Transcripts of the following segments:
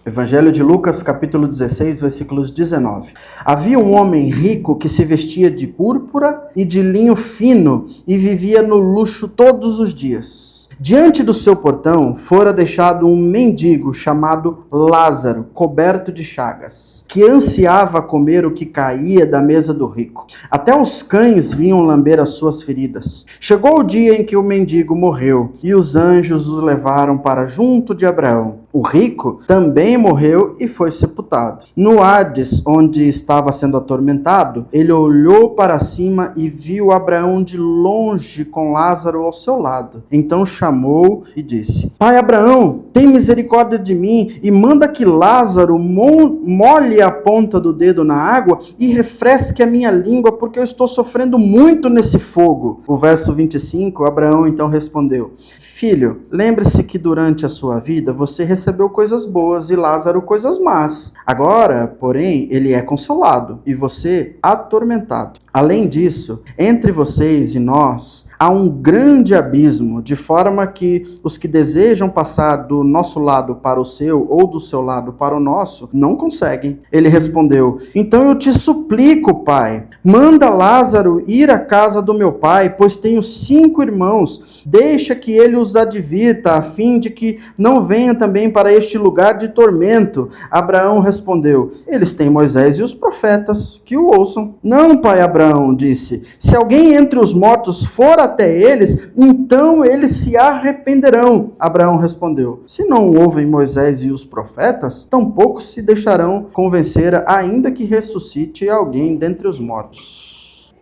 Evangelho de Lucas, capítulo 16, versículos 19. Havia um homem rico que se vestia de púrpura e de linho fino e vivia no luxo todos os dias. Diante do seu portão fora deixado um mendigo chamado Lázaro, coberto de chagas, que ansiava comer o que caía da mesa do rico. Até os cães vinham lamber as suas feridas. Chegou o dia em que o mendigo morreu e os anjos o levaram para junto de Abraão. O rico também morreu e foi sepultado. No Hades, onde estava sendo atormentado, ele olhou para cima e viu Abraão de longe com Lázaro ao seu lado. Então chamou e disse: Pai Abraão, tem misericórdia de mim e manda que Lázaro molhe a ponta do dedo na água e refresque a minha língua, porque eu estou sofrendo muito nesse fogo. O verso 25, Abraão então respondeu: Filho, lembre-se que durante a sua vida você recebeu coisas boas e Lázaro coisas más. Agora, porém, ele é consolado e você atormentado. Além disso, entre vocês e nós há um grande abismo, de forma que os que desejam passar do nosso lado para o seu ou do seu lado para o nosso não conseguem. Ele respondeu: Então eu te suplico, pai, manda Lázaro ir à casa do meu pai, pois tenho 5 irmãos. Deixa que ele os advirta, a fim de que não venha também para este lugar de tormento. Abraão respondeu: Eles têm Moisés e os profetas, que o ouçam. Não, pai Abraão, disse, se alguém entre os mortos for até eles, então eles se arrependerão. Abraão respondeu: se não ouvem Moisés e os profetas, tampouco se deixarão convencer, ainda que ressuscite alguém dentre os mortos.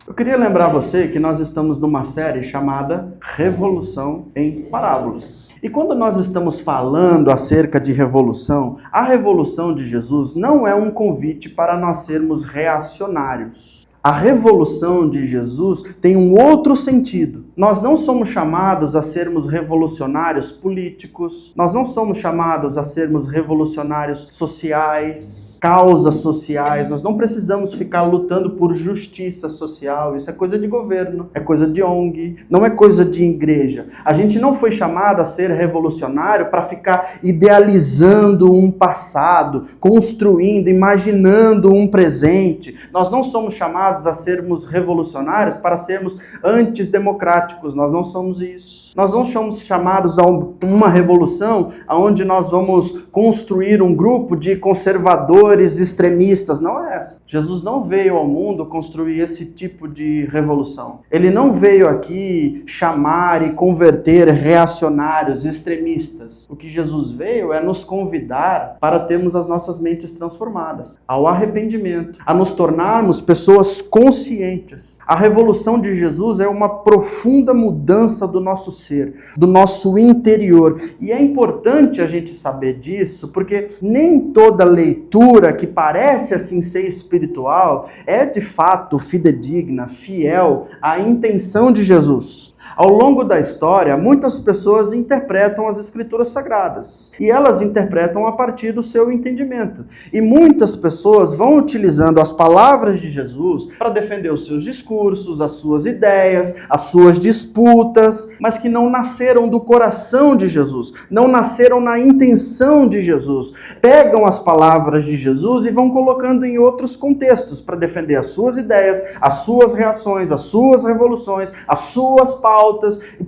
Eu queria lembrar você que nós estamos numa série chamada Revolução em Parábolas. E quando nós estamos falando acerca de revolução, a revolução de Jesus não é um convite para nós sermos reacionários. A revolução de Jesus tem um outro sentido. Nós não somos chamados a sermos revolucionários políticos, nós não somos chamados a sermos revolucionários sociais, causas sociais, nós não precisamos ficar lutando por justiça social, isso é coisa de governo, é coisa de ONG, não é coisa de igreja. A gente não foi chamado a ser revolucionário para ficar idealizando um passado, construindo, imaginando um presente. Nós não somos chamados a sermos revolucionários para sermos antidemocráticos. Nós não somos isso. Nós não somos chamados a uma revolução onde nós vamos construir um grupo de conservadores extremistas. Não é essa. Jesus não veio ao mundo construir esse tipo de revolução. Ele não veio aqui chamar e converter reacionários, extremistas. O que Jesus veio é nos convidar para termos as nossas mentes transformadas, ao arrependimento, a nos tornarmos pessoas conscientes. A revolução de Jesus é uma profunda mudança do nosso ser, do nosso interior. E é importante a gente saber disso, porque nem toda leitura que parece assim ser espiritual é de fato fidedigna, fiel à intenção de Jesus. Ao longo da história, muitas pessoas interpretam as escrituras sagradas e elas interpretam a partir do seu entendimento. E muitas pessoas vão utilizando as palavras de Jesus para defender os seus discursos, as suas ideias, as suas disputas, mas que não nasceram do coração de Jesus, não nasceram na intenção de Jesus. Pegam as palavras de Jesus e vão colocando em outros contextos para defender as suas ideias, as suas reações, as suas revoluções, as suas pautas.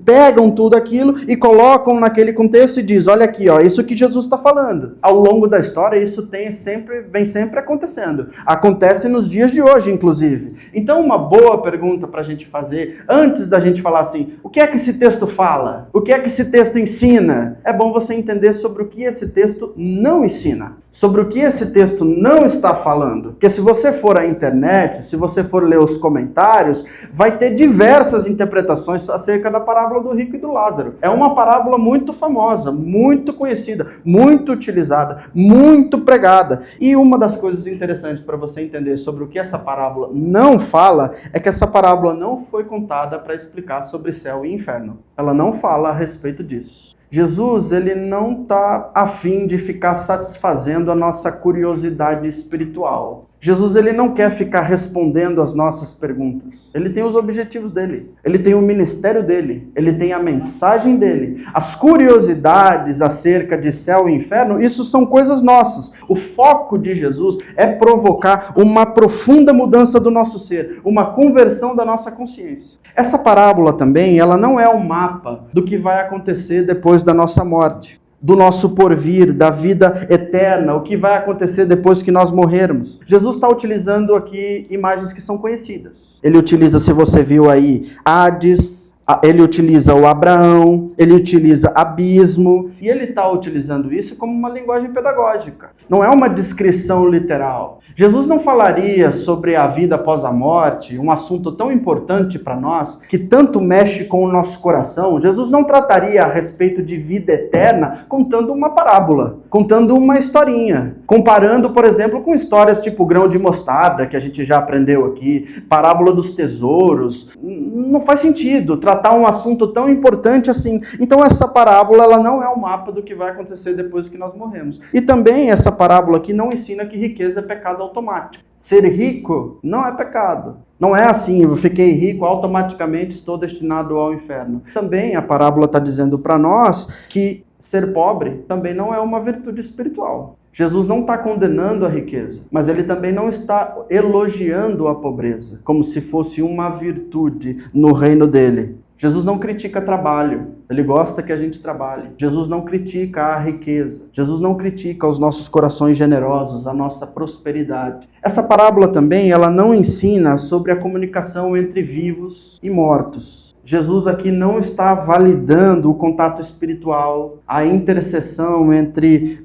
Pegam tudo aquilo e colocam naquele contexto e diz: olha aqui, ó, isso que Jesus está falando. Ao longo da história isso vem sempre acontecendo. Acontece nos dias de hoje, inclusive. Então uma boa pergunta para a gente fazer, antes da gente falar assim, o que é que esse texto fala? O que é que esse texto ensina? É bom você entender sobre o que esse texto não ensina. Sobre o que esse texto não está falando. Porque se você for à internet, se você for ler os comentários, vai ter diversas interpretações acerca da parábola do rico e do Lázaro. É uma parábola muito famosa, muito conhecida, muito utilizada, muito pregada. E uma das coisas interessantes para você entender sobre o que essa parábola não fala, é que essa parábola não foi contada para explicar sobre céu e inferno. Ela não fala a respeito disso. Jesus, ele não está a fim de ficar satisfazendo a nossa curiosidade espiritual. Jesus ele não quer ficar respondendo as nossas perguntas. Ele tem os objetivos dele. Ele tem o ministério dele. Ele tem a mensagem dele. As curiosidades acerca de céu e inferno, isso são coisas nossas. O foco de Jesus é provocar uma profunda mudança do nosso ser, uma conversão da nossa consciência. Essa parábola também, ela não é um mapa do que vai acontecer depois da nossa morte, do nosso porvir, da vida eterna, o que vai acontecer depois que nós morrermos. Jesus está utilizando aqui imagens que são conhecidas. Ele utiliza, se você viu aí, Hades, ele utiliza o Abraão, ele utiliza abismo, e ele está utilizando isso como uma linguagem pedagógica. Não é uma descrição literal. Jesus não falaria sobre a vida após a morte, um assunto tão importante para nós, que tanto mexe com o nosso coração. Jesus não trataria a respeito de vida eterna contando uma parábola, contando uma historinha, comparando, por exemplo, com histórias tipo grão de mostarda, que a gente já aprendeu aqui, parábola dos tesouros. Não faz sentido tratar um assunto tão importante assim. Então essa parábola, ela não é um mapa do que vai acontecer depois que nós morremos. E também essa parábola aqui não ensina que riqueza é pecado automático. Ser rico não é pecado. Não é assim, eu fiquei rico, automaticamente estou destinado ao inferno. Também a parábola está dizendo para nós que ser pobre também não é uma virtude espiritual. Jesus não está condenando a riqueza, mas ele também não está elogiando a pobreza, como se fosse uma virtude no reino dele. Jesus não critica trabalho, ele gosta que a gente trabalhe. Jesus não critica a riqueza, Jesus não critica os nossos corações generosos, a nossa prosperidade. Essa parábola também, ela não ensina sobre a comunicação entre vivos e mortos. Jesus aqui não está validando o contato espiritual, a intercessão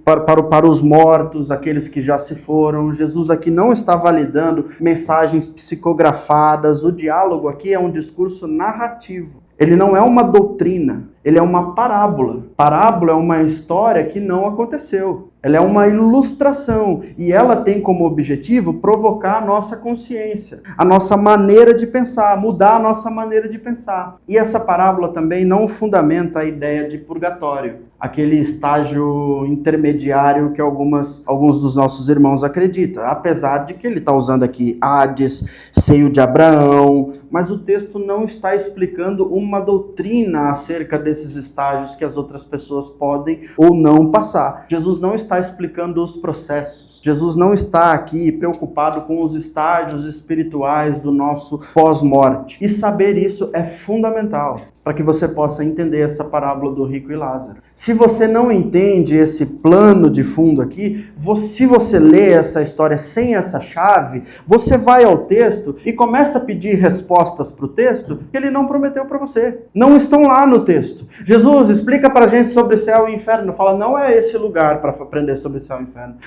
para os mortos, aqueles que já se foram. Jesus aqui não está validando mensagens psicografadas. O diálogo aqui é um discurso narrativo. Ele não é uma doutrina, ele é uma parábola. Parábola é uma história que não aconteceu. Ela é uma ilustração e ela tem como objetivo provocar a nossa consciência, a nossa maneira de pensar, mudar a nossa maneira de pensar. E essa parábola também não fundamenta a ideia de purgatório, aquele estágio intermediário que alguns dos nossos irmãos acreditam, apesar de que ele está usando aqui Hades, seio de Abraão, mas o texto não está explicando uma doutrina acerca desses estágios que as outras pessoas podem ou não passar. Jesus não está explicando os processos. Jesus não está aqui preocupado com os estágios espirituais do nosso pós-morte. E saber isso é fundamental para que você possa entender essa parábola do rico e Lázaro. Se você não entende esse plano de fundo aqui, se você lê essa história sem essa chave, você vai ao texto e começa a pedir respostas para o texto que ele não prometeu para você. Não estão lá no texto. Jesus, explica para a gente sobre céu e inferno. Fala, não é esse lugar para aprender sobre céu e inferno.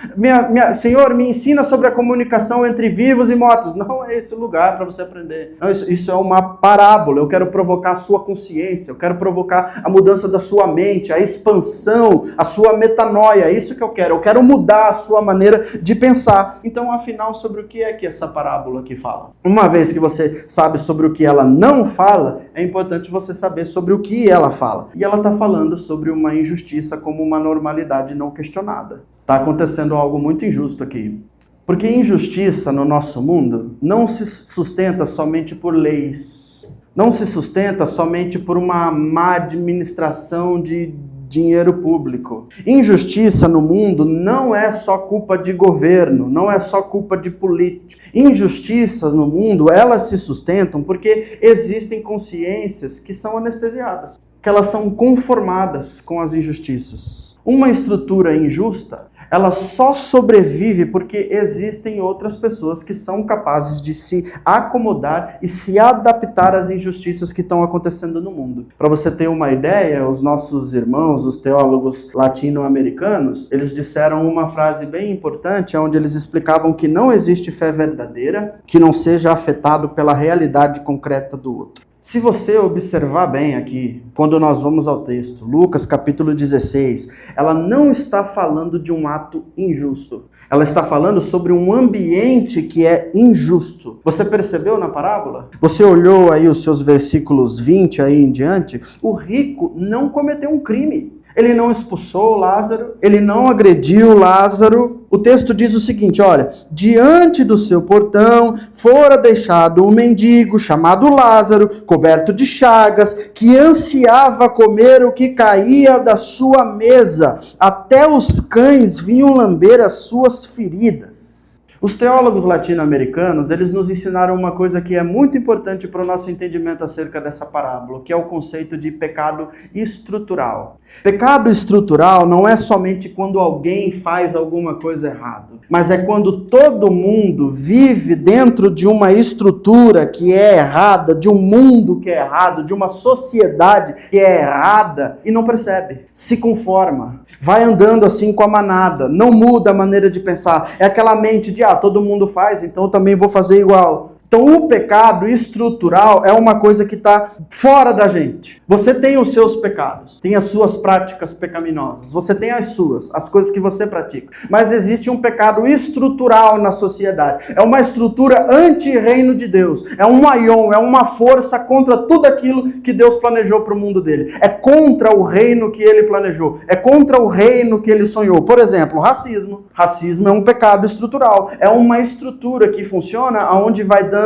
Senhor, me ensina sobre a comunicação entre vivos e mortos. Não é esse lugar para você aprender. Não, isso é uma parábola. Eu quero provocar a sua consciência. Eu quero provocar a mudança da sua mente, a expansão, a sua metanoia. É isso que eu quero. Eu quero mudar a sua maneira de pensar. Então, afinal, sobre o que é que essa parábola aqui fala? Uma vez que você sabe sobre o que ela não fala, é importante você saber sobre o que ela fala. E ela está falando sobre uma injustiça como uma normalidade não questionada. Está acontecendo algo muito injusto aqui. Porque injustiça no nosso mundo não se sustenta somente por leis. Não se sustenta somente por uma má administração de dinheiro público. Injustiça no mundo não é só culpa de governo, não é só culpa de político. Injustiça no mundo, elas se sustentam porque existem consciências que são anestesiadas, que elas são conformadas com as injustiças. Uma estrutura injusta, ela só sobrevive porque existem outras pessoas que são capazes de se acomodar e se adaptar às injustiças que estão acontecendo no mundo. Para você ter uma ideia, os nossos irmãos, os teólogos latino-americanos, eles disseram uma frase bem importante, onde eles explicavam que não existe fé verdadeira que não seja afetado pela realidade concreta do outro. Se você observar bem aqui, quando nós vamos ao texto, Lucas capítulo 16, ela não está falando de um ato injusto. Ela está falando sobre um ambiente que é injusto. Você percebeu na parábola? Você olhou aí os seus versículos 20 aí em diante? O rico não cometeu um crime. Ele não expulsou Lázaro, ele não agrediu Lázaro, o texto diz o seguinte, olha, diante do seu portão fora deixado um mendigo chamado Lázaro, coberto de chagas, que ansiava comer o que caía da sua mesa, até os cães vinham lamber as suas feridas. Os teólogos latino-americanos, eles nos ensinaram uma coisa que é muito importante para o nosso entendimento acerca dessa parábola, que é o conceito de pecado estrutural. Pecado estrutural não é somente quando alguém faz alguma coisa errada, mas é quando todo mundo vive dentro de uma estrutura que é errada, de um mundo que é errado, de uma sociedade que é errada e não percebe, se conforma. Vai andando assim com a manada, não muda a maneira de pensar. É aquela mente de, todo mundo faz, então eu também vou fazer igual. Então o pecado estrutural é uma coisa que está fora da gente. Você tem os seus pecados, tem as suas práticas pecaminosas, você tem as suas, as coisas que você pratica. Mas existe um pecado estrutural na sociedade. É uma estrutura anti-reino de Deus. É um aion, é uma força contra tudo aquilo que Deus planejou para o mundo dele. É contra o reino que ele planejou. É contra o reino que ele sonhou. Por exemplo, racismo. Racismo é um pecado estrutural. É uma estrutura que funciona onde vai dando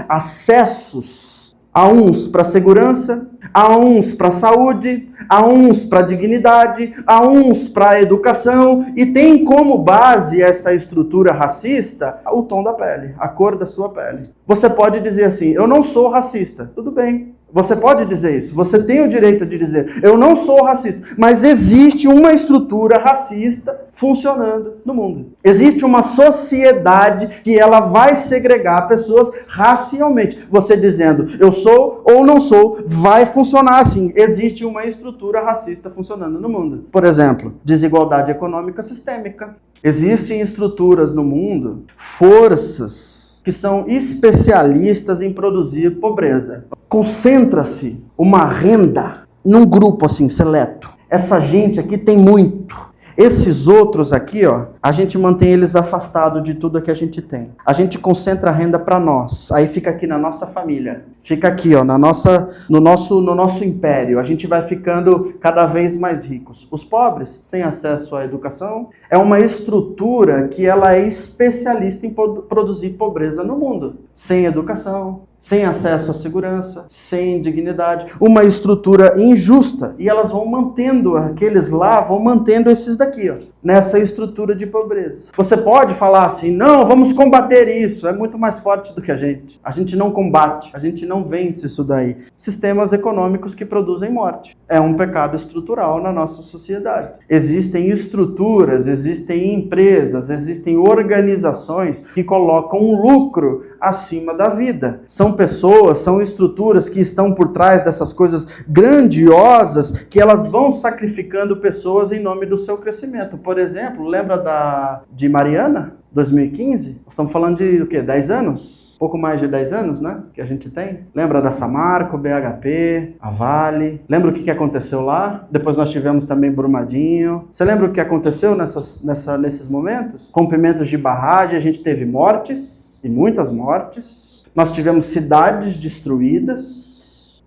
acessos a uns para segurança, a uns para saúde, a uns para dignidade, a uns para educação, e tem como base essa estrutura racista o tom da pele, a cor da sua pele. Você pode dizer assim, eu não sou racista, tudo bem. Você pode dizer isso, você tem o direito de dizer, eu não sou racista, mas existe uma estrutura racista funcionando no mundo. Existe uma sociedade que ela vai segregar pessoas racialmente. Você dizendo, eu sou ou não sou, vai funcionar assim. Existe uma estrutura racista funcionando no mundo. Por exemplo, desigualdade econômica sistêmica. Existem estruturas no mundo, forças que são especialistas em produzir pobreza. Concentra-se uma renda num grupo assim, seleto. Essa gente aqui tem muito. Esses outros aqui, a gente mantém eles afastados de tudo que a gente tem. A gente concentra a renda para nós. Aí fica aqui na nossa família. Fica aqui, no nosso império. A gente vai ficando cada vez mais ricos. Os pobres, sem acesso à educação, é uma estrutura que ela é especialista em produzir pobreza no mundo. Sem educação, sem acesso à segurança, sem dignidade, uma estrutura injusta. E elas vão mantendo, aqueles lá vão mantendo esses daqui, nessa estrutura de pobreza. Você pode falar assim, não, vamos combater isso, é muito mais forte do que a gente. A gente não combate, a gente não vence isso daí. Sistemas econômicos que produzem morte. É um pecado estrutural na nossa sociedade. Existem estruturas, existem empresas, existem organizações que colocam um lucro acima da vida. São pessoas, são estruturas que estão por trás dessas coisas grandiosas que elas vão sacrificando pessoas em nome do seu crescimento. Por exemplo, lembra de Mariana, 2015? Nós estamos falando de o quê? 10 anos? Pouco mais de 10 anos, né? Que a gente tem. Lembra da Samarco, BHP, a Vale? Lembra o que aconteceu lá? Depois nós tivemos também Brumadinho. Você lembra o que aconteceu nesses momentos? Rompimentos de barragem, a gente teve mortes, e muitas mortes. Nós tivemos cidades destruídas.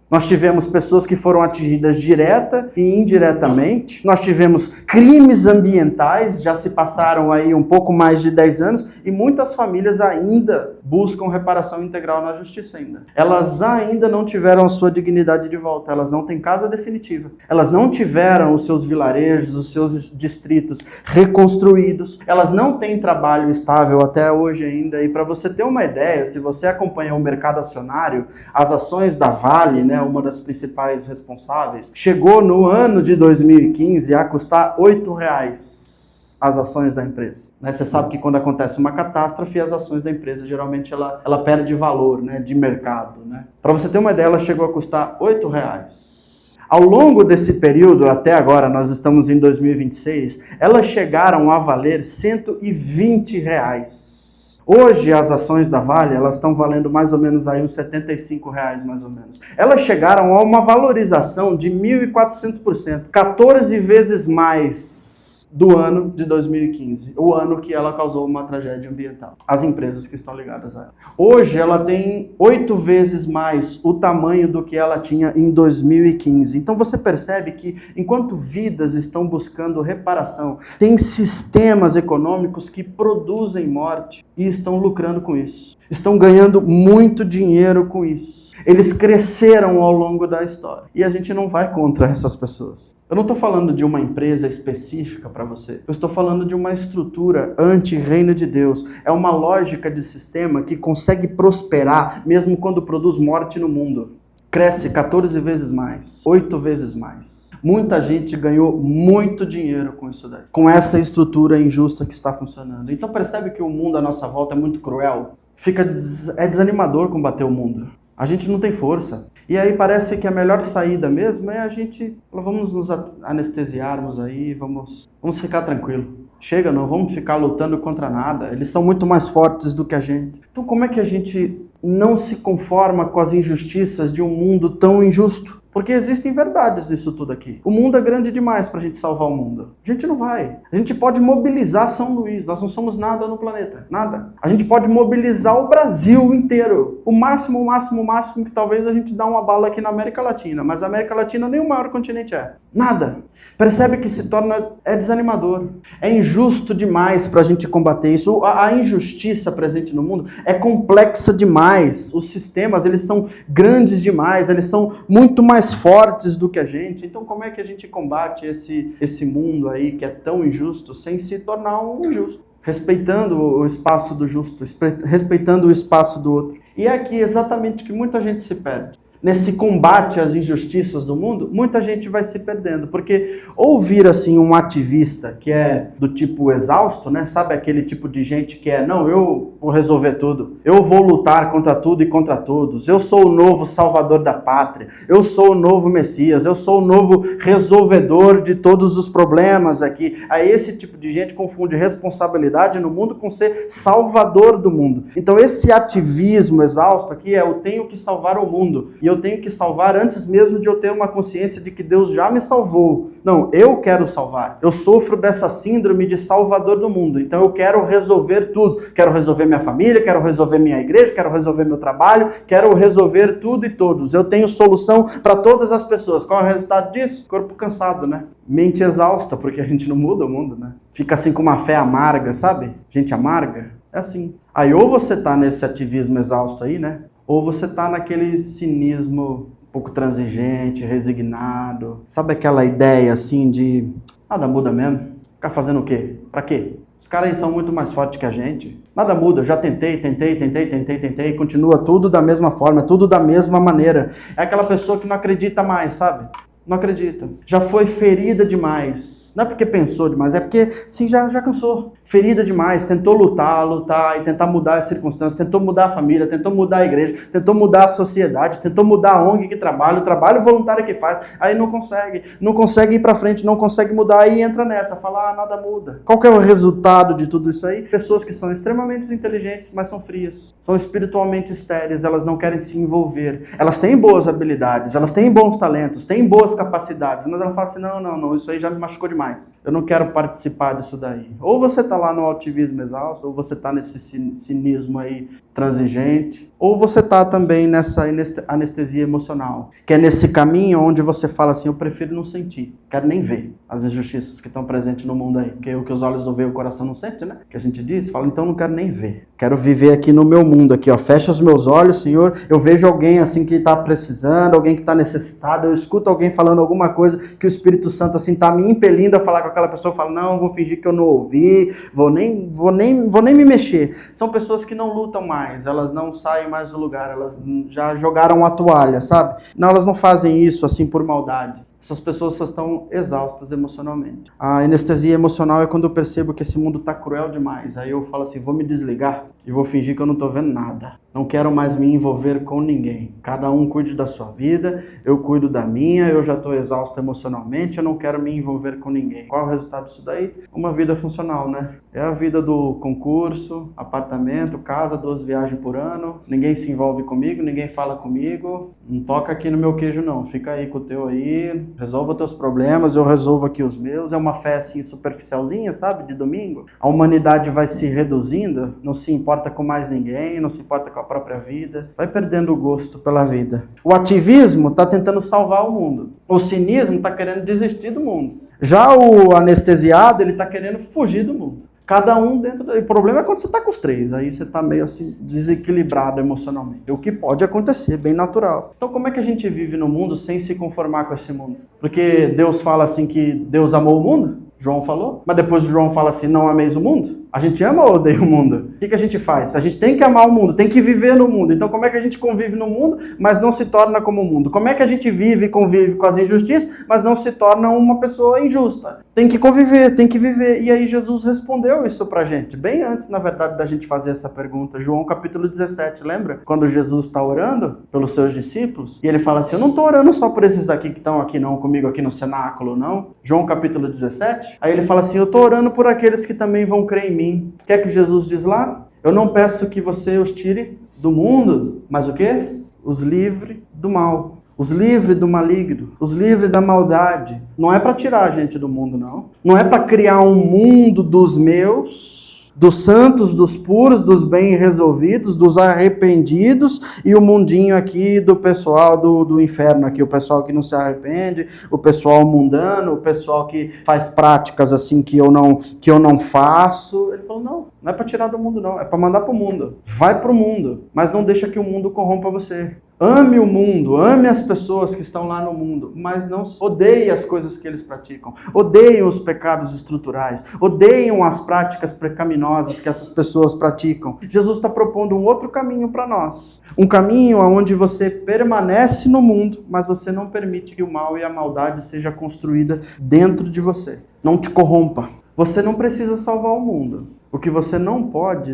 Nós tivemos pessoas que foram atingidas direta e indiretamente. Nós tivemos crimes ambientais, já se passaram aí um pouco mais de 10 anos, e muitas famílias ainda buscam reparação integral na justiça ainda. Elas ainda não tiveram a sua dignidade de volta, elas não têm casa definitiva. Elas não tiveram os seus vilarejos, os seus distritos reconstruídos. Elas não têm trabalho estável até hoje ainda. E para você ter uma ideia, se você acompanha o mercado acionário, as ações da Vale, né, uma das principais responsáveis, chegou no ano de 2015 a custar R$8 as ações da empresa. Você sabe que quando acontece uma catástrofe, as ações da empresa geralmente ela perde valor, né, de mercado. Né? Para você ter uma ideia, ela chegou a custar R$8. Ao longo desse período, até agora, nós estamos em 2026, elas chegaram a valer R$120. Hoje, as ações da Vale, elas estão valendo mais ou menos aí uns R$75, mais ou menos. Elas chegaram a uma valorização de 1.400%, 14 vezes mais do ano de 2015, o ano que ela causou uma tragédia ambiental. As empresas que estão ligadas a ela. Hoje ela tem 8 vezes mais o tamanho do que ela tinha em 2015. Então você percebe que enquanto vidas estão buscando reparação, tem sistemas econômicos que produzem morte e estão lucrando com isso. Estão ganhando muito dinheiro com isso. Eles cresceram ao longo da história. E a gente não vai contra essas pessoas. Eu não estou falando de uma empresa específica para você. Eu estou falando de uma estrutura anti-reino de Deus. É uma lógica de sistema que consegue prosperar mesmo quando produz morte no mundo. Cresce 14 vezes mais, 8 vezes mais. Muita gente ganhou muito dinheiro com isso daí. Com essa estrutura injusta que está funcionando. Então percebe que o mundo à nossa volta é muito cruel. É desanimador combater o mundo. A gente não tem força. E aí parece que a melhor saída mesmo é a gente... Vamos nos anestesiarmos aí, vamos ficar tranquilo. Chega, não vamos ficar lutando contra nada. Eles são muito mais fortes do que a gente. Então como é que a gente não se conforma com as injustiças de um mundo tão injusto? Porque existem verdades nisso tudo aqui. O mundo é grande demais pra gente salvar o mundo. A gente não vai. A gente pode mobilizar São Luís. Nós não somos nada no planeta. Nada. A gente pode mobilizar o Brasil inteiro. O máximo que talvez a gente dá uma bala aqui na América Latina. Mas a América Latina nem o maior continente é. Nada. Percebe que se torna... É desanimador. É injusto demais pra gente combater isso. A injustiça presente no mundo é complexa demais. Os sistemas, eles são grandes demais. Eles são muito mais fortes do que a gente. Então como é que a gente combate esse mundo aí que é tão injusto sem se tornar um injusto? Respeitando o espaço do justo, respeitando o espaço do outro. E é aqui exatamente que muita gente se perde. Nesse combate às injustiças do mundo, muita gente vai se perdendo, porque ouvir assim um ativista que é do tipo exausto, né? Sabe aquele tipo de gente que é, não, eu vou resolver tudo, eu vou lutar contra tudo e contra todos, eu sou o novo salvador da pátria, eu sou o novo Messias, eu sou o novo resolvedor de todos os problemas aqui. Aí esse tipo de gente confunde responsabilidade no mundo com ser salvador do mundo. Então esse ativismo exausto aqui é eu tenho que salvar o mundo, e eu tenho que salvar antes mesmo de eu ter uma consciência de que Deus já me salvou. Não, eu quero salvar. Eu sofro dessa síndrome de salvador do mundo. Então eu quero resolver tudo. Quero resolver minha família, quero resolver minha igreja, quero resolver meu trabalho, quero resolver tudo e todos. Eu tenho solução para todas as pessoas. Qual é o resultado disso? Corpo cansado, né? Mente exausta, porque a gente não muda o mundo, né? Fica assim com uma fé amarga, sabe? Gente amarga. É assim. Aí ou você tá nesse ativismo exausto aí, né? Ou você tá naquele cinismo um pouco transigente, resignado. Sabe aquela ideia assim de nada muda mesmo? Ficar fazendo o quê? Pra quê? Os caras aí são muito mais fortes que a gente. Nada muda, eu já tentei, continua tudo da mesma forma, tudo da mesma maneira. É aquela pessoa que não acredita mais, sabe? Não acredita. Já foi ferida demais. Não é porque pensou demais, é porque, sim, já cansou. Ferida demais, tentou lutar e tentar mudar as circunstâncias, tentou mudar a família, tentou mudar a igreja, tentou mudar a sociedade, tentou mudar a ONG que trabalha, o trabalho voluntário que faz, aí não consegue ir pra frente, não consegue mudar, aí entra nessa, fala, nada muda. Qual que é o resultado de tudo isso aí? Pessoas que são extremamente inteligentes, mas são frias, são espiritualmente estéreis, elas não querem se envolver, elas têm boas habilidades, elas têm bons talentos, têm boas capacidades, mas ela fala assim, não, isso aí já me machucou demais. Eu não quero participar disso daí. Ou você tá lá no ativismo exausto, ou você tá nesse cinismo aí transigente, ou você tá também nessa anestesia emocional, que é nesse caminho onde você fala assim, eu prefiro não sentir, quero nem ver as injustiças que estão presentes no mundo aí, porque o que os olhos não veem, o coração não sente, né? Que a gente diz, fala, então não quero nem ver, quero viver aqui no meu mundo, aqui, ó, fecha os meus olhos, Senhor, eu vejo alguém assim que tá precisando, alguém que tá necessitado, eu escuto alguém falando alguma coisa que o Espírito Santo assim tá me impelindo a falar com aquela pessoa, eu falo, não, vou fingir que eu não ouvi, vou nem me mexer. São pessoas que não lutam mais, elas não saem mais do lugar, elas já jogaram a toalha, sabe? Não, elas não fazem isso assim por maldade. Essas pessoas só estão exaustas emocionalmente. A anestesia emocional é quando eu percebo que esse mundo tá cruel demais. Aí eu falo assim, vou me desligar e vou fingir que eu não tô vendo nada. Não quero mais me envolver com ninguém. Cada um cuide da sua vida, eu cuido da minha, eu já estou exausto emocionalmente, eu não quero me envolver com ninguém. Qual é o resultado disso daí? Uma vida funcional, né? É a vida do concurso, apartamento, casa, 2 viagens por ano. Ninguém se envolve comigo, ninguém fala comigo. Não toca aqui no meu queijo não, fica aí com o teu aí, resolva os teus problemas, eu resolvo aqui os meus. É uma fé assim superficialzinha, sabe? De domingo. A humanidade vai se reduzindo, não se importa com mais ninguém, não se importa com a própria vida, vai perdendo o gosto pela vida. O ativismo está tentando salvar o mundo. O cinismo está querendo desistir do mundo. Já o anestesiado, ele está querendo fugir do mundo. Cada um dentro do... O problema é quando você está com os 3, aí você está meio assim desequilibrado emocionalmente. O que pode acontecer, bem natural. Então como é que a gente vive no mundo sem se conformar com esse mundo? Porque Deus fala assim que Deus amou o mundo? João falou. Mas depois João fala assim, não ameis o mundo? A gente ama ou odeia o mundo? O que a gente faz? A gente tem que amar o mundo, tem que viver no mundo. Então como é que a gente convive no mundo, mas não se torna como o mundo? Como é que a gente vive e convive com as injustiças, mas não se torna uma pessoa injusta? Tem que conviver, tem que viver. E aí Jesus respondeu isso pra gente, bem antes, na verdade, da gente fazer essa pergunta. João capítulo 17, lembra? Quando Jesus está orando pelos seus discípulos, e ele fala assim, eu não estou orando só por esses daqui que estão aqui não, comigo aqui no cenáculo, não. João capítulo 17, aí ele fala assim, eu estou orando por aqueles que também vão crer em mim. O que é que Jesus diz lá? Eu não peço que você os tire do mundo, mas o quê? Os livre do mal. Os livre do maligno. Os livre da maldade. Não é para tirar a gente do mundo, não. Não é para criar um mundo dos meus, dos santos, dos puros, dos bem resolvidos, dos arrependidos e o mundinho aqui do pessoal do inferno aqui, o pessoal que não se arrepende, o pessoal mundano, o pessoal que faz práticas assim que eu não faço. Ele falou, não é para tirar do mundo não, é para mandar para o mundo. Vai para o mundo, mas não deixa que o mundo corrompa você. Ame o mundo, ame as pessoas que estão lá no mundo, mas não odeie as coisas que eles praticam. Odeiem os pecados estruturais, odeiam as práticas pecaminosas que essas pessoas praticam. Jesus está propondo um outro caminho para nós. Um caminho onde você permanece no mundo, mas você não permite que o mal e a maldade seja construída dentro de você. Não te corrompa. Você não precisa salvar o mundo. O que você não pode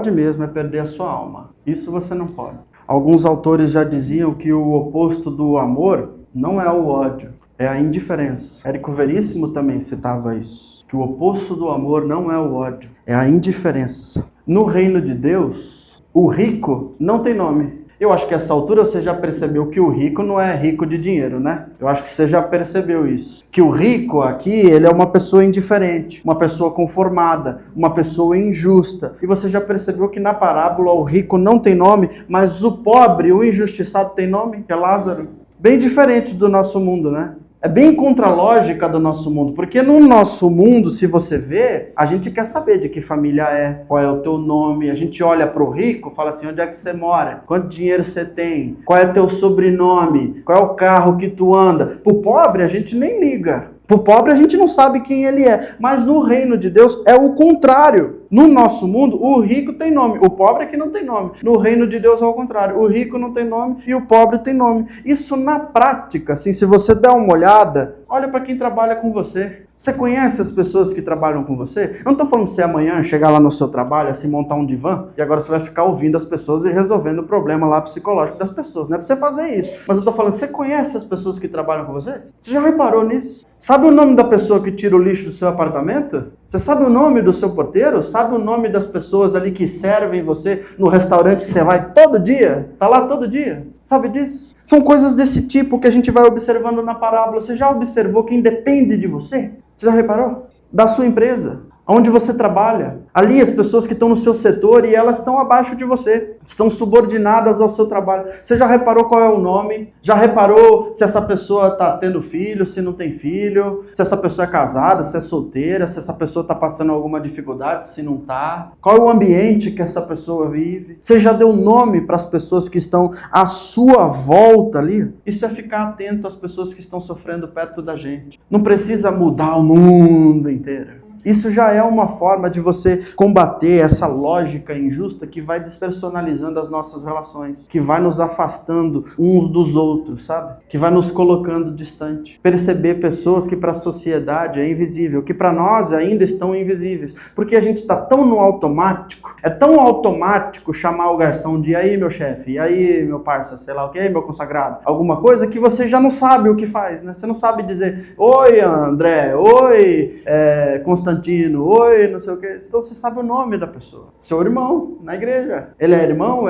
mesmo é perder a sua alma. Isso você não pode. Alguns autores já diziam que o oposto do amor não é o ódio, é a indiferença. Érico Veríssimo também citava isso, que o oposto do amor não é o ódio, é a indiferença. No reino de Deus, o rico não tem nome. Eu acho que a essa altura você já percebeu que o rico não é rico de dinheiro, né? Eu acho que você já percebeu isso. Que o rico aqui, ele é uma pessoa indiferente, uma pessoa conformada, uma pessoa injusta. E você já percebeu que na parábola o rico não tem nome, mas o pobre, o injustiçado tem nome, que é Lázaro. Bem diferente do nosso mundo, né? É bem contra a lógica do nosso mundo, porque no nosso mundo, se você vê, a gente quer saber de que família é, qual é o teu nome, a gente olha pro rico, fala assim, onde é que você mora, quanto dinheiro você tem, qual é teu sobrenome, qual é o carro que tu anda. Pro pobre a gente nem liga, pro pobre a gente não sabe quem ele é, mas no reino de Deus é o contrário. No nosso mundo, o rico tem nome, o pobre é que não tem nome. No reino de Deus é o contrário, o rico não tem nome e o pobre tem nome. Isso na prática, assim, se você der uma olhada, olha para quem trabalha com você. Você conhece as pessoas que trabalham com você? Eu não estou falando pra você amanhã chegar lá no seu trabalho, assim, montar um divã, e agora você vai ficar ouvindo as pessoas e resolvendo o problema lá psicológico das pessoas. Não é para você fazer isso. Mas eu estou falando, você conhece as pessoas que trabalham com você? Você já reparou nisso? Sabe o nome da pessoa que tira o lixo do seu apartamento? Você sabe o nome do seu porteiro? Sabe o nome das pessoas ali que servem você no restaurante que você vai todo dia? Tá lá todo dia? Sabe disso? São coisas desse tipo que a gente vai observando na parábola. Você já observou quem depende de você? Você já reparou? Da sua empresa, onde você trabalha. Ali as pessoas que estão no seu setor e elas estão abaixo de você, estão subordinadas ao seu trabalho. Você já reparou qual é o nome? Já reparou se essa pessoa está tendo filho, se não tem filho? Se essa pessoa é casada, se é solteira, se essa pessoa está passando alguma dificuldade, se não está? Qual é o ambiente que essa pessoa vive? Você já deu nome para as pessoas que estão à sua volta ali? Isso é ficar atento às pessoas que estão sofrendo perto da gente. Não precisa mudar o mundo inteiro. Isso já é uma forma de você combater essa lógica injusta que vai despersonalizando as nossas relações, que vai nos afastando uns dos outros, sabe? Que vai nos colocando distante. Perceber pessoas que para a sociedade é invisível, que para nós ainda estão invisíveis, porque a gente está tão no automático, é tão automático chamar o garçom de "e aí, meu chefe, e aí, meu parça, sei lá o que, meu consagrado", alguma coisa que você já não sabe o que faz, né? Você não sabe dizer "oi, André", "oi, Constantino", "oi, não sei o que". Então você sabe o nome da pessoa. Seu irmão na igreja. Ele é irmão,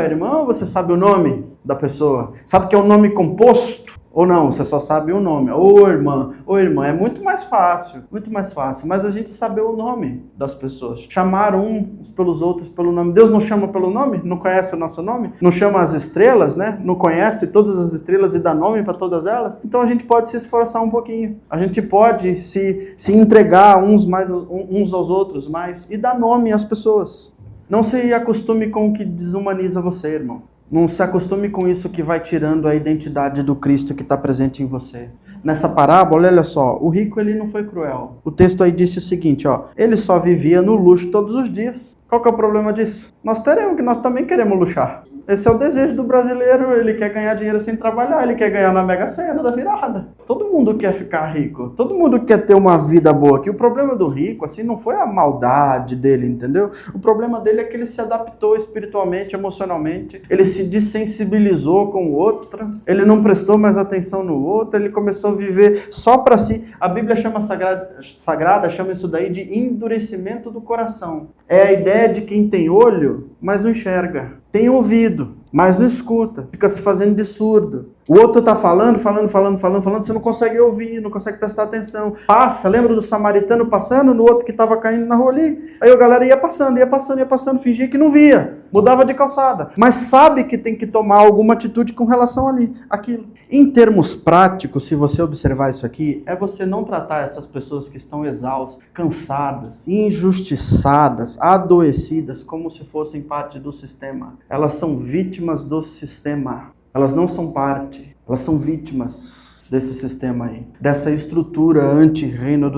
você sabe o nome da pessoa. Sabe que é um nome composto? Ou não, você só sabe o nome. Ô irmã, é muito mais fácil. Mas a gente sabe o nome das pessoas. Chamar uns pelos outros pelo nome. Deus não chama pelo nome? Não conhece o nosso nome? Não chama as estrelas, né? Não conhece todas as estrelas e dá nome para todas elas? Então a gente pode se esforçar um pouquinho. A gente pode se entregar uns aos outros mais e dar nome às pessoas. Não se acostume com o que desumaniza você, irmão. Não se acostume com isso que vai tirando a identidade do Cristo que está presente em você. Nessa parábola, olha só, o rico ele não foi cruel. O texto aí disse o seguinte, ele só vivia no luxo todos os dias. Qual que é o problema disso? Nós também queremos luxar. Esse é o desejo do brasileiro, ele quer ganhar dinheiro sem trabalhar, ele quer ganhar na Mega Sena da virada. Todo mundo quer ficar rico, todo mundo quer ter uma vida boa. Que o problema do rico, assim, não foi a maldade dele, entendeu? O problema dele é que ele se adaptou espiritualmente, emocionalmente, ele se desensibilizou com o outro, ele não prestou mais atenção no outro, ele começou a viver só para si. A Bíblia sagrada chama isso daí de endurecimento do coração. É a ideia de quem tem olho, mas não enxerga. Tem ouvido, mas não escuta. Fica se fazendo de surdo. O outro tá falando, você não consegue ouvir, não consegue prestar atenção. Lembra do samaritano passando, no outro que estava caindo na rua ali? Aí a galera ia passando, fingia que não via. Mudava de calçada. Mas sabe que tem que tomar alguma atitude com relação àquilo. Em termos práticos, se você observar isso aqui, é você não tratar essas pessoas que estão exaustas, cansadas, injustiçadas, adoecidas, como se fossem parte do sistema. Elas são vítimas do sistema. Elas não são parte, elas são vítimas desse sistema aí, dessa estrutura anti-reino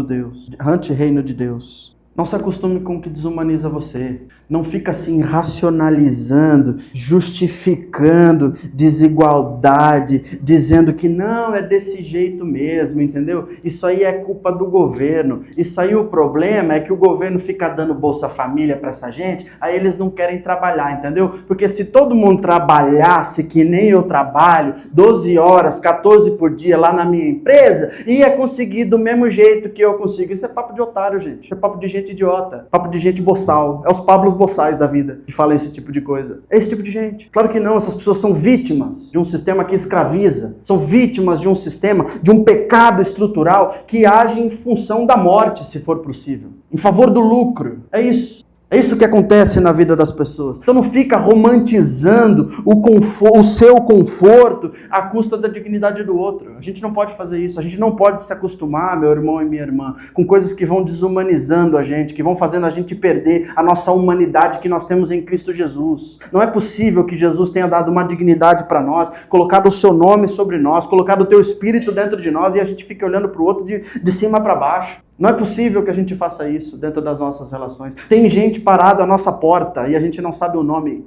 de Deus. Não se acostume com o que desumaniza você. Não fica assim racionalizando, justificando desigualdade, dizendo que não, é desse jeito mesmo, entendeu? Isso aí é culpa do governo. Isso aí o problema é que o governo fica dando Bolsa Família para essa gente, aí eles não querem trabalhar, entendeu? Porque se todo mundo trabalhasse que nem eu trabalho, 12 horas, 14 por dia lá na minha empresa, ia conseguir do mesmo jeito que eu consigo. Isso é papo de otário, gente. Isso é papo de gente idiota, papo de gente boçal. É os Pablos boçais da vida que falam esse tipo de coisa. É esse tipo de gente. Claro que não, essas pessoas são vítimas de um sistema que escraviza, são vítimas de um sistema, de um pecado estrutural que age em função da morte, se for possível, em favor do lucro. É isso. É isso que acontece na vida das pessoas. Então não fica romantizando o seu conforto à custa da dignidade do outro. A gente não pode fazer isso. A gente não pode se acostumar, meu irmão e minha irmã, com coisas que vão desumanizando a gente, que vão fazendo a gente perder a nossa humanidade que nós temos em Cristo Jesus. Não é possível que Jesus tenha dado uma dignidade para nós, colocado o seu nome sobre nós, colocado o teu espírito dentro de nós e a gente fique olhando para o outro de cima para baixo. Não é possível que a gente faça isso dentro das nossas relações. Tem gente parada à nossa porta e a gente não sabe o nome.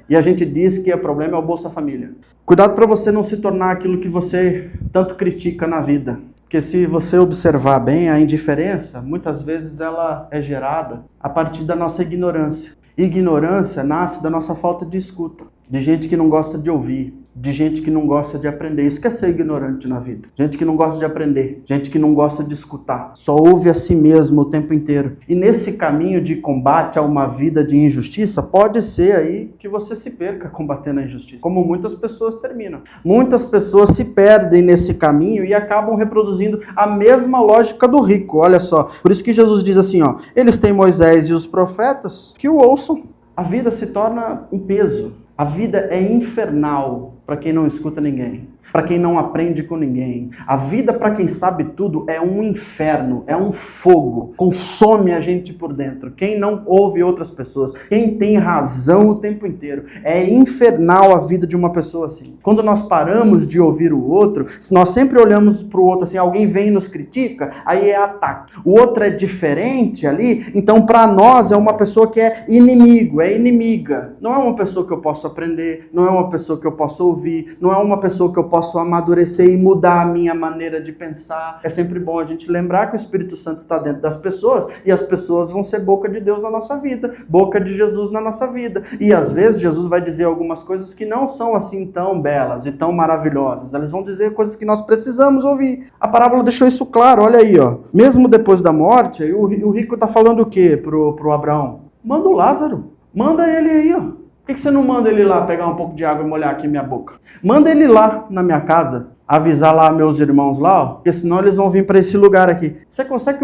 E a gente diz que o problema é o Bolsa Família. Cuidado para você não se tornar aquilo que você tanto critica na vida. Porque se você observar bem, a indiferença, muitas vezes ela é gerada a partir da nossa ignorância. Ignorância nasce da nossa falta de escuta, de gente que não gosta de ouvir, de gente que não gosta de aprender. Isso que é ser ignorante na vida. Gente que não gosta de aprender, gente que não gosta de escutar, só ouve a si mesmo o tempo inteiro. E nesse caminho de combate a uma vida de injustiça, pode ser aí que você se perca combatendo a injustiça, como muitas pessoas terminam. Muitas pessoas se perdem nesse caminho e acabam reproduzindo a mesma lógica do rico, olha só. Por isso que Jesus diz assim, eles têm Moisés e os profetas que o ouçam. A vida se torna um peso. A vida é infernal para quem não escuta ninguém, para quem não aprende com ninguém. A vida para quem sabe tudo é um inferno, é um fogo, consome a gente por dentro. Quem não ouve outras pessoas, quem tem razão o tempo inteiro, é infernal a vida de uma pessoa assim. Quando nós paramos de ouvir o outro, se nós sempre olhamos para o outro assim, alguém vem e nos critica, aí é ataque. O outro é diferente ali, então para nós é uma pessoa que é inimigo, é inimiga. Não é uma pessoa que eu posso aprender, não é uma pessoa que eu posso ouvir, não é uma pessoa que eu posso amadurecer e mudar a minha maneira de pensar. É sempre bom a gente lembrar que o Espírito Santo está dentro das pessoas e as pessoas vão ser boca de Deus na nossa vida, boca de Jesus na nossa vida. E às vezes Jesus vai dizer algumas coisas que não são assim tão belas e tão maravilhosas. Eles vão dizer coisas que nós precisamos ouvir. A parábola deixou isso claro, olha aí, ó. Mesmo depois da morte, o rico está falando o quê pro Abraão? Manda o Lázaro, manda ele aí, ó. Por que você não manda ele lá pegar um pouco de água e molhar aqui minha boca? Manda ele lá na minha casa, avisar lá meus irmãos lá, ó, porque senão eles vão vir para esse lugar aqui. Você consegue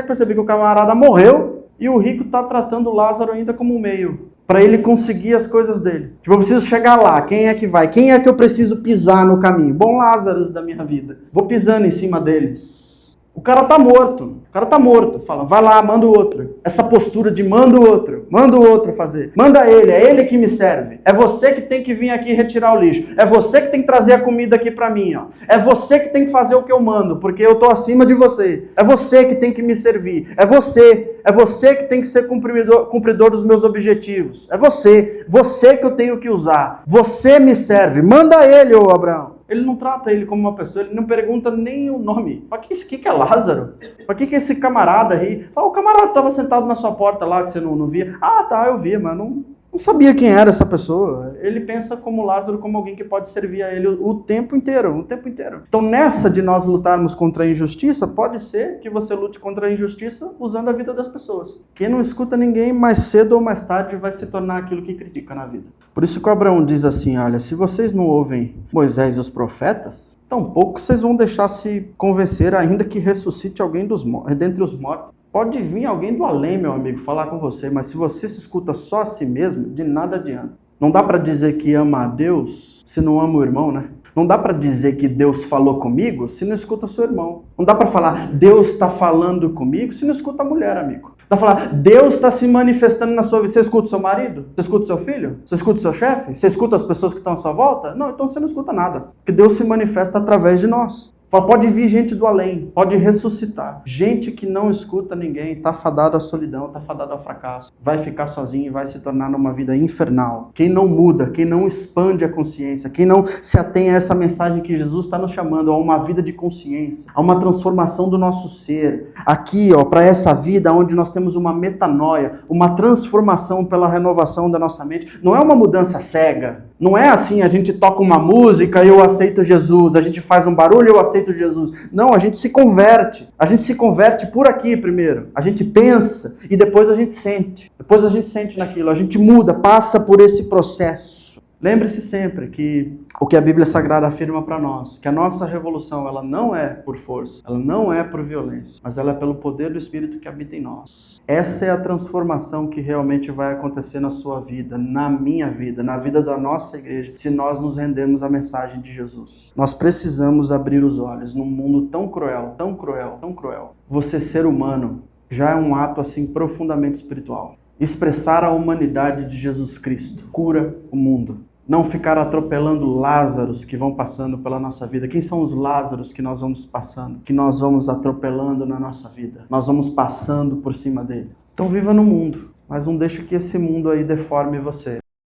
perceber que o camarada morreu e o rico está tratando o Lázaro ainda como um meio, para ele conseguir as coisas dele. Tipo, eu preciso chegar lá, quem é que vai? Quem é que eu preciso pisar no caminho? Bom Lázaro da minha vida. Vou pisando em cima deles. O cara tá morto. Fala, vai lá, manda o outro. Essa postura de manda o outro fazer. Manda ele, é ele que me serve. É você que tem que vir aqui retirar o lixo. É você que tem que trazer a comida aqui pra mim, ó. É você que tem que fazer o que eu mando, porque eu tô acima de você. É você que tem que me servir. É você que tem que ser cumpridor dos meus objetivos. É você que eu tenho que usar. Você me serve. Manda ele, ô Abraão. Ele não trata ele como uma pessoa, ele não pergunta nem o nome. Para que é Lázaro? Para que é esse camarada aí? O camarada estava sentado na sua porta lá, que você não via. Ah, tá, eu via, mas não sabia quem era essa pessoa. Ele pensa como Lázaro, como alguém que pode servir a ele o tempo inteiro. Então nessa de nós lutarmos contra a injustiça, pode ser que você lute contra a injustiça usando a vida das pessoas. Quem não escuta ninguém, mais cedo ou mais tarde vai se tornar aquilo que critica na vida. Por isso que o Abraão diz assim, olha, se vocês não ouvem Moisés e os profetas, tampouco vocês vão deixar se convencer ainda que ressuscite alguém dentre os mortos. Pode vir alguém do além, meu amigo, falar com você, mas se você se escuta só a si mesmo, de nada adianta. Não dá para dizer que ama a Deus se não ama o irmão, né? Não dá para dizer que Deus falou comigo se não escuta seu irmão. Não dá para falar, Deus está falando comigo se não escuta a mulher, amigo. Dá para falar, Deus está se manifestando na sua vida. Você escuta o seu marido? Você escuta o seu filho? Você escuta o seu chefe? Você escuta as pessoas que estão à sua volta? Não, então você não escuta nada. Porque Deus se manifesta através de nós. Pode vir gente do além, pode ressuscitar. Gente que não escuta ninguém, está fadado à solidão, está fadado ao fracasso. Vai ficar sozinho e vai se tornar numa vida infernal. Quem não muda, quem não expande a consciência, quem não se atém a essa mensagem que Jesus está nos chamando, a uma vida de consciência, a uma transformação do nosso ser. Aqui, ó, para essa vida onde nós temos uma metanoia, uma transformação pela renovação da nossa mente. Não é uma mudança cega. Não é assim, a gente toca uma música e eu aceito Jesus, a gente faz um barulho e eu aceito Jesus. Não, a gente se converte. A gente se converte por aqui primeiro. A gente pensa e depois a gente sente. Depois a gente sente naquilo, a gente muda, passa por esse processo. Lembre-se sempre que o que a Bíblia Sagrada afirma para nós, que a nossa revolução ela não é por força, ela não é por violência, mas ela é pelo poder do Espírito que habita em nós. Essa é a transformação que realmente vai acontecer na sua vida, na minha vida, na vida da nossa igreja, se nós nos rendermos à mensagem de Jesus. Nós precisamos abrir os olhos num mundo tão cruel, tão cruel, tão cruel. Você ser humano já é um ato assim profundamente espiritual. Expressar a humanidade de Jesus Cristo cura o mundo. Não ficar atropelando Lázaros que vão passando pela nossa vida. Quem são os Lázaros que nós vamos passando, que nós vamos atropelando na nossa vida? Nós vamos passando por cima dele. Então viva no mundo, mas não deixe que esse mundo aí deforme você.